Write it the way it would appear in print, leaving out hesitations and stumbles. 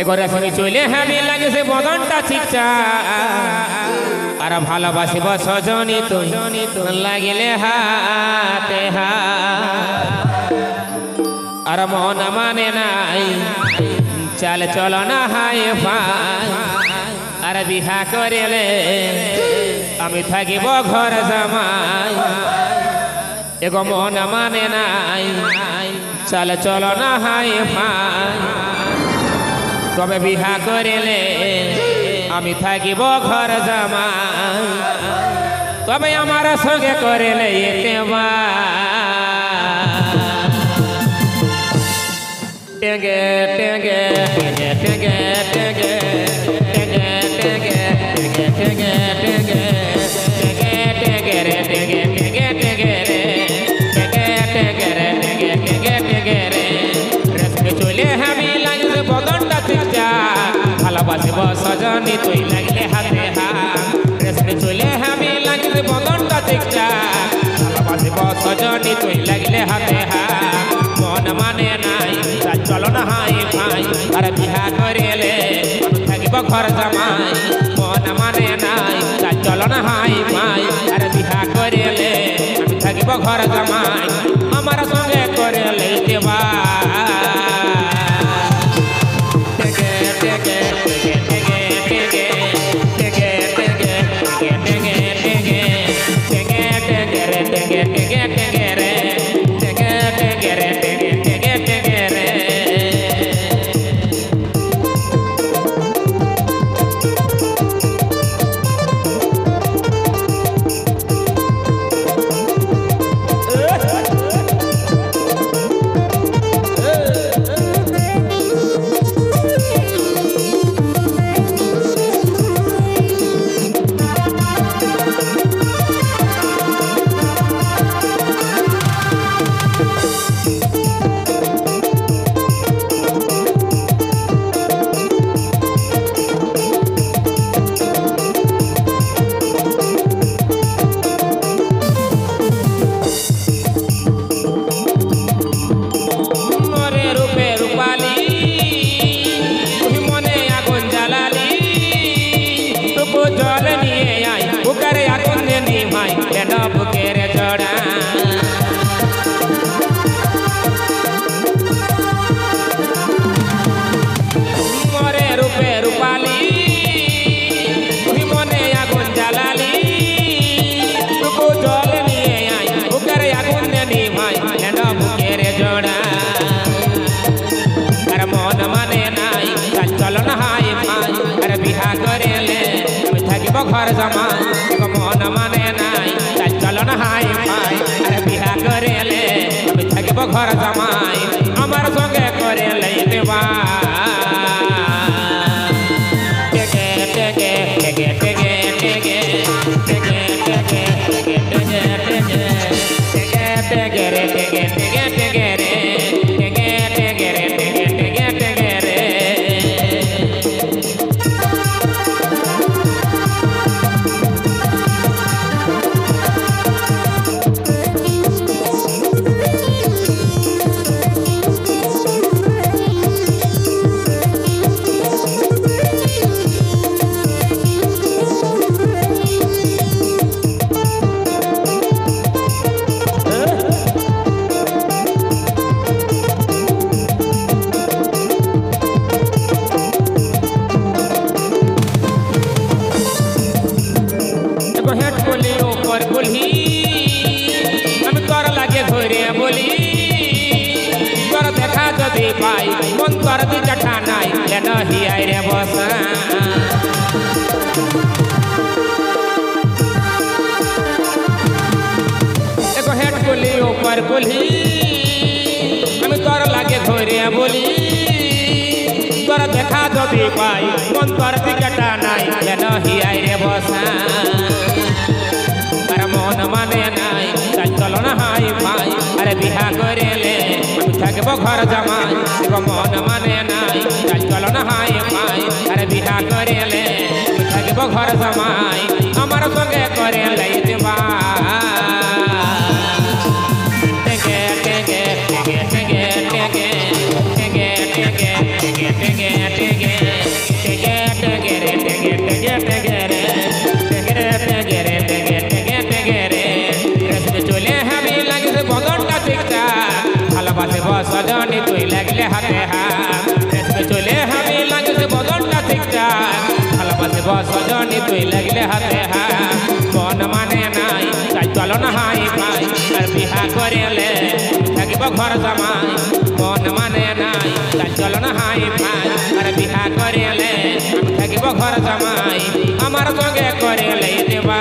এগরে শুনি চলে হ্যাঁ লাগে সে বদনটা ঠিকঠা আর ভালোবাসিব সজনী তুই লাগিলে হাতে আর মন মানে নাই চাল চলো না হাই ভাই আর বিহা করিলে আমি থাকিব ঘর জামাই এগো মন মানে নাই চাল চলো না হাই ভাই তবে বিহা করিলে আমি থাকিব ঘর জামাই তবে আমার সঙ্গে করিলে এতে টেগে টেগে টেগে টেগে টেগে টেগে টেগে টেগে টেগে টেগে টেগে রে টেগে টেগে টেগে রে টেগে টেগে রে টেগে টেগে টেগে রে রেসকে চলে আমি লাগছে বদনটা ঠিকঠা ভালোবাসিব সজনী তুই লাগলে হাতে রেসকে চলে আমি লাগছে বদনটা ঠিকঠা ভালোবাসিব সজনী তুই লাগলে হাতে মন মানে নাই চলো না হাই ভাই আর বিহা করিলে আমি থাকিব ঘর জামাই মন মানে নাই চলো না হাই ভাই আর বিহা করিলে আমি থাকিব ঘর জামাই আমার সঙ্গে করিলে দেবা টেগে টেগে টেগে টেগে টেগে টেগে টেগে টেগে টেগে টেগে টেগে রে টেগে টেগে টেগে রে টেগে টেগে রে টেগে টেগে টেগে রে ঘর জামাই মন মানে নাই চলো না হাই ভাই আরে বিহা করিলে আমি থাকিব ঘর জামাই আমার সঙ্গে করিলে দেবা টেগে টেগে টেগে টেগে টেগে টেগে টেগে টেগে টেগে টেগে টেগে টেগে রে টেগে টেগে টেগে রে টেগে টেগে রে টেগে টেগে টেগে রে पाई मन कर दी जठा नाई ले नहीं आई रे बसा एको हेड कोली ऊपर कोली हम कर लागे घोरे बोली कर देखा जदी पाई मन कर दी जठा नाई ले नहीं आई रे बसा अरे मन माने नाई चलो ना हाई भाई अरे बिहा करेले থাকিব ঘর জামাই মন মানে নাই চলো না হাই ভাই আরে বিহা করিলে থাকিব ঘর জামাই আমার সঙ্গে করিলে দেবা টেগে টেগে টেগে টেগে টেগে টেগে টেগে টেগে টেগে টেগে টেগে রে টেগে টেগে টেগে রে টেগে টেগে রে টেগে টেগে টেগে রে রেসবে চলে হাবি লাগছে বদনটা ঠিকঠাক ভালোবাসে বসজনি তুই লাগলে হাতে হাত রেসবে চলে হাবি লাগছে বদনটা ঠিকঠাক ভালোবাসে বসজনি তুই লাগলে হাতে হাত মন মানে নাই তাই চলো না হাই ভাই আর বিহা করেলে থাকিব ঘর জামাই মন মানে নাই তাই চলো না হাই ভাই আর বিহা করেলে থাকিব ঘর জামাই আমার সঙ্গে করেলে দেবা